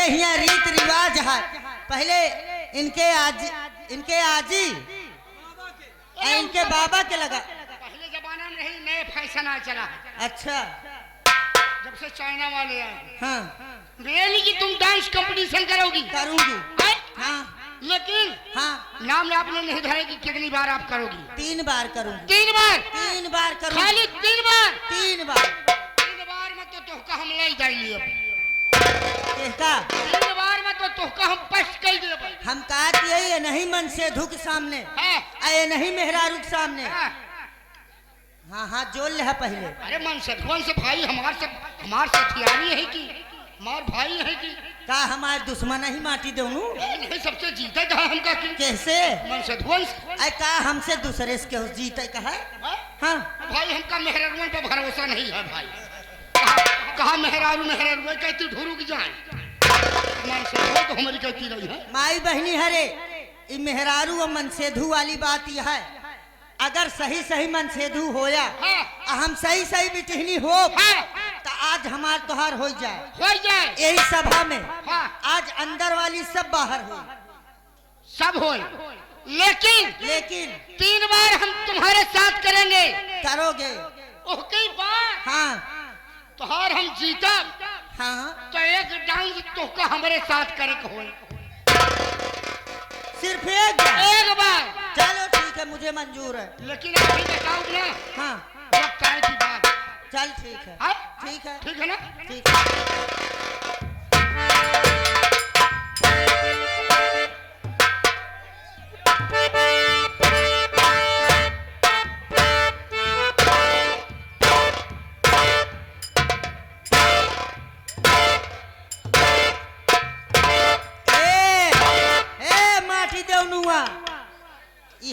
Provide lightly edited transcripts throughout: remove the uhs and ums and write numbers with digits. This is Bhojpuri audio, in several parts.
इनके यहाँ रीत रिवाज है। पहले इनके आजी इनके बाबा के लगा। पहले जमाना में नहीं, नए फैशन आ चला। अच्छा, जब से चाइना वाले आए। हाँ रियली कि तुम डांस कंपटीशन करोगी? करूंगी। है? हाँ लेकिन हाँ नाम आपने नहीं धरे कि कितनी बार आप करोगी? 3 बार करूंगी। 3 बार? 3 बार करूंगी। खाली 3 बार? 3 बार। 3 बार में तो तोहका हम ले जाएंगे। कहता 3 बार में तो तोहका हम पश्च कर देंगे। हम कहते ये नहीं मन से धुक सामने ये नहीं मेहरारू के सामने। हाँ हाँ जोड़ ले है पहले। अरे मन से भाई हमार सथियारी है कि हमार भाई है कि का हमारे दुश्मन ही माटी देनू नहीं सबसे जीते कहा हमका कि कैसे मन से ध्वंस का हमसे दूसरे से केहू जीते कहा। हाँ भाई हमका मेहरारू पे भरोसा नहीं है भाई। कहा मेहरारू कहती ढूरू की जाए मन से तो हमारी कहती रही है। माई बहनी हरे ये मेहरारू और मनसेधु वाली बात यह है, अगर सही सही मनसेधु होया हम सही सही बिटहनी हो तो आज हमार तोहार हो जाए यही सभा में। आज अंदर वाली सब बाहर हो सब हो लेकिन 3 बार हम तुम्हारे साथ करेंगे। करोगे? ओके बात। हाँ तोहार हम जीता। हाँ तो एक डांस तो का हमारे साथ करे हो सिर्फ एक बार। चलो ठीक है मुझे मंजूर है। लेकिन अभी बताओ ना। हाँ वक्त आए की बात। चल ठीक है। हाँ? ठीक है ना? ठीक है।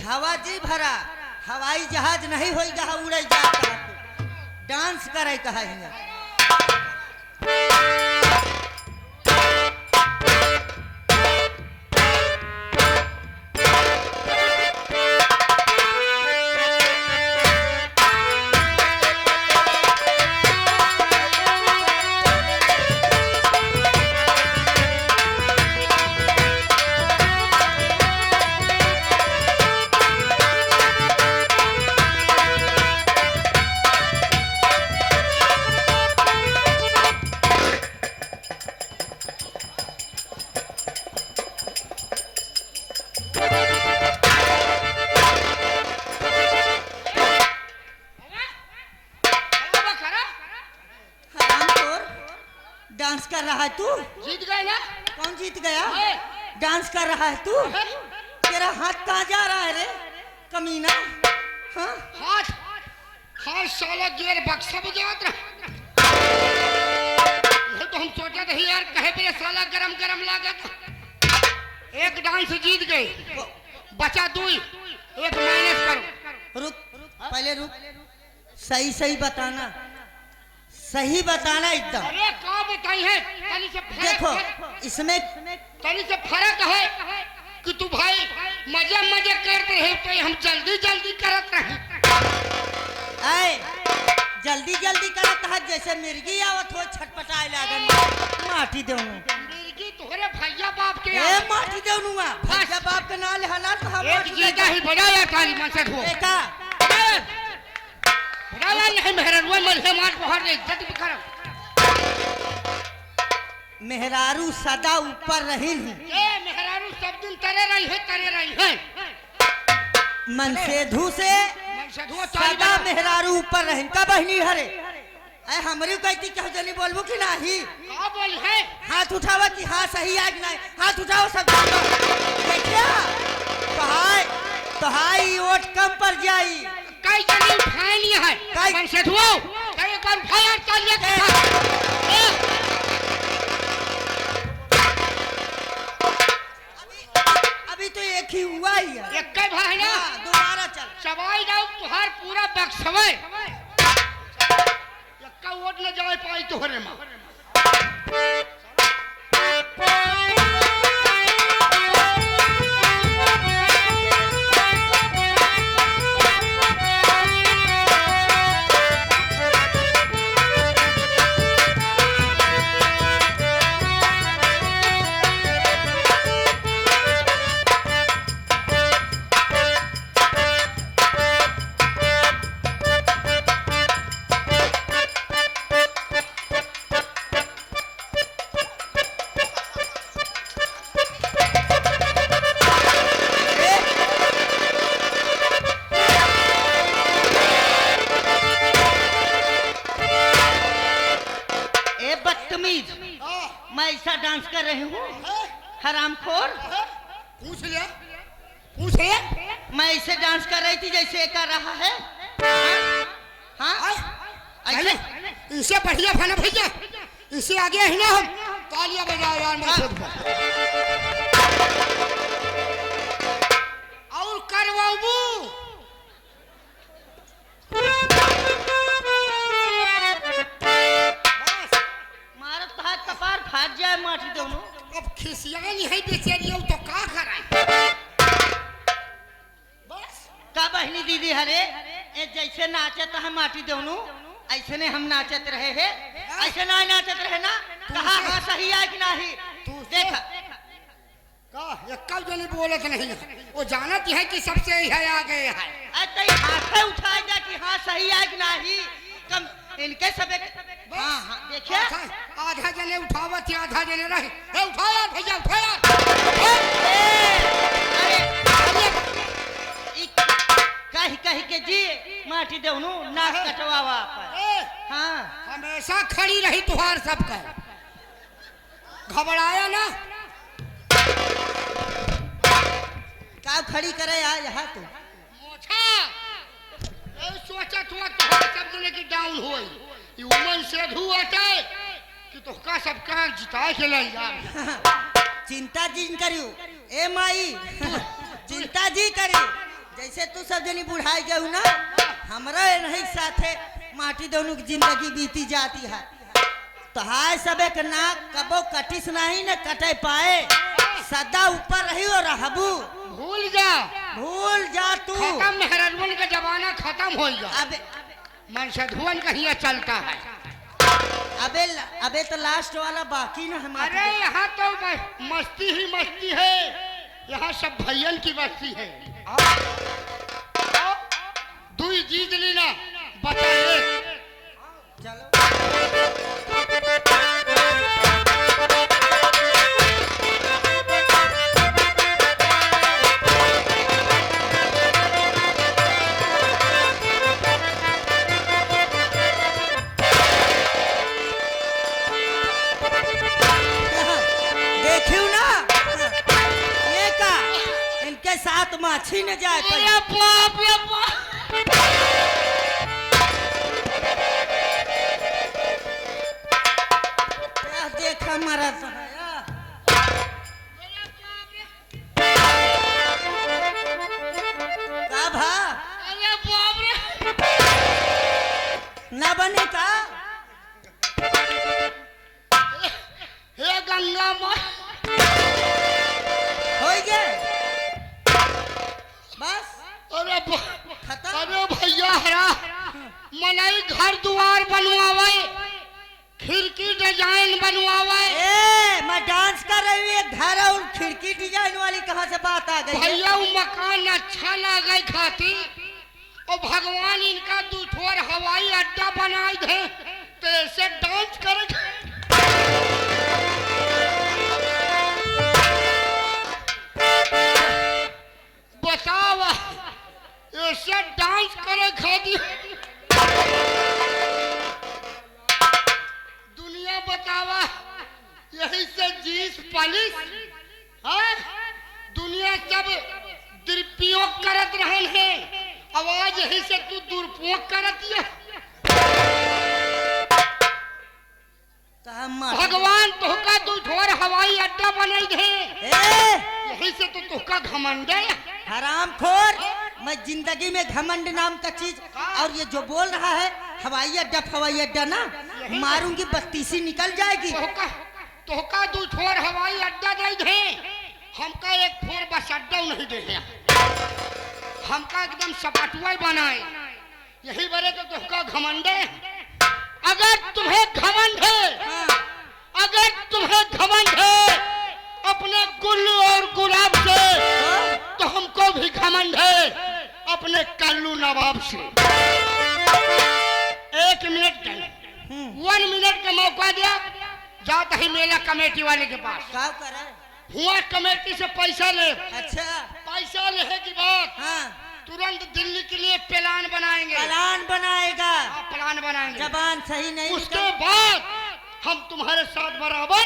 हवा जी भरा हवाई जहाज नहीं होई जहाँ उड़े जाता डांस करे कहा। डांस कर रहा है तू? जीत गया ना? कौन जीत गया? डांस कर रहा है तू? तेरा हाथ कहाँ जा रहा है रे कमीना? हाँ? हाथ साला गियर बक्सा बजात रहा। तो हम सोचा थे यार कहे पे साला गरम लागत। एक डांस जीत गए बचा 2 एक माइनस करो। रुक पहले रुक सही बताना एकदम। अरे क्या बताई है? देखो इसमें तनी से फर्क है कि तू भाई मजे करते रहे तो हम जल्दी करत रहे। जल्दी करत है जैसे मिर्गी आवत हो छटपटाए लागन माटी देऊ। मिर्गी तोहरे भैया बाप के माटी देऊ भैया बाप के नाल हला तो हम एक जीता ही बजाया ताली मनसठ हो बेटा राला नहीं मेहरारू मलहे मार पहाड़ ले इज्जत भी करब। मेहरारू सदा ऊपर रही मेहरारू सब दिन तरे रही है। मनसेधु से सदा मेहरारू ऊपर रही का बहनी हरे हमारी कहती क्या जनी बोलबू कि नहीं? बोल है हाथ उठावा कि हाँ सही आज नहीं हाथ उठाओ सब तो हाई वोट कम पर जाई। कई जनी उठानी है कई मनसेधु कई कर फायर चलिए अभी तो एक ही हुआ ही है। एक भाई है ना? दोबारा चल सवाई जाओ तुहार पूरा बक्सवे का वोट न जाए पाई तोहरे मां। डांस कर रही हूँ हरामखोर। पूछ ले पूछ ले। मैं ऐसे डांस कर रही थी जैसे कर रहा है। हाँ ऐसे इसे बढ़िया खाना भैया, इसे आगे है ना हम तालियां बजाओ यार मकसूद और करवाऊं। मारत हाथ कपार फाट जाए माटी दोनों। अब खिसिया नहीं है बेचारी तो का कराए। बस का बहनी दीदी हरे ए जैसे नाचत है माटी दोनों ऐसे ने हम नाचत रहे हैं। ऐसे ना नाचत रहे ना कहा हाँ सही है कि नहीं। देखा का एक जने बोलत नहीं वो जानती है कि सबसे है आ गए है। अरे हाथ उठाए जा कि हाँ सही है कि नहीं। कम इनके सब हाँ हाँ देखिए आधा जने उठावत आधा जने रहे। उठाया भैया उठाया। कही कही के जी माटी देवनु नाक कटवावा पर। हाँ हमेशा खड़ी रही तुहार सबका घबराया ना। का खड़ी करे आज यहाँ तू मोछा सोचा तुआ तुहार सब जने की डाउन होई ये उमन से धुआटे कि तो का सब का जिता के ले यार। चिंता जी करियो ए माई चिंता जी करियो जैसे तू सब जनी बुढ़ाई गऊ ना हमरा नहीं साथे माटी दोनों की जिंदगी बीती जाती है। तो हाय सब एक नाक कबो कटिस नहीं न कटे पाए सदा ऊपर रही और रहबू। भूल जा तू खत्म मेहरवन का जमाना खत्म हो गया। अबे मन से धुवन कहीं चलता है। अबे तो लास्ट वाला बाकी ना हमारे। अरे यहाँ तो मस्ती ही मस्ती है। यहाँ सब भैयन की मस्ती है। दुई जीत ली ना बता चलो साथ माछी न जाए। अरे बाप रे बाप देखा मरा का भा। अरे बाप रे न बने का हे गंगा माँ हो गए बस। अरे खत्म। अरे भैया हरा मनाई घर द्वार बनवावे खिड़की डिजाइन बनवावे। ए मैं डांस कर रही हूँ घर और खिड़की डिजाइन वाली कहाँ से बात आ गई। भैया वो मकान अच्छा लगे खाती और भगवान इनका दूठोर हवाई अड्डा बनाए थे तो ऐसे डांस करे। बताओ ऐसे डांस करे खाती दुनिया बतावा यही से जीस पालिस हाँ दुनिया सब दुरुपयोग करत रहन है। आवाज यही से तू दुरुपयोग करत है। भगवान तुहका दूठोर हवाई अड्डा बनाई थे यही से तो तुहका घमंड है। हरामखोर मैं जिंदगी में घमंड नाम का चीज और ये जो बोल रहा है हवाई अड्डा ना मारूंगी बत्तीसी निकल जाएगी। तुहका दूठोर हवाई अड्डा नहीं थे हमका एक फोर बस अड्डा नहीं दे हमका एकदम सपाटुआ बनाए यही बड़े तो तुहका घमंड है। अगर तुम्हें घमंड है अगर तुम्हें घमंड है अपने गुल और गुलाब से तो हमको भी घमंड है अपने कल्लू नवाब से। 1 मिनट का 1 मिनट का मौका दिया जाता ही मेला कमेटी वाले के पास क्या करे हुआ कमेटी से पैसा ले। अच्छा पैसा लेने की बात हाँ तुरंत दिल्ली के लिए प्लान बनाएंगे। प्लान बनाएगा प्लान बनाएंगे जबान सही नहीं उसके बाद हम तुम्हारे साथ बराबर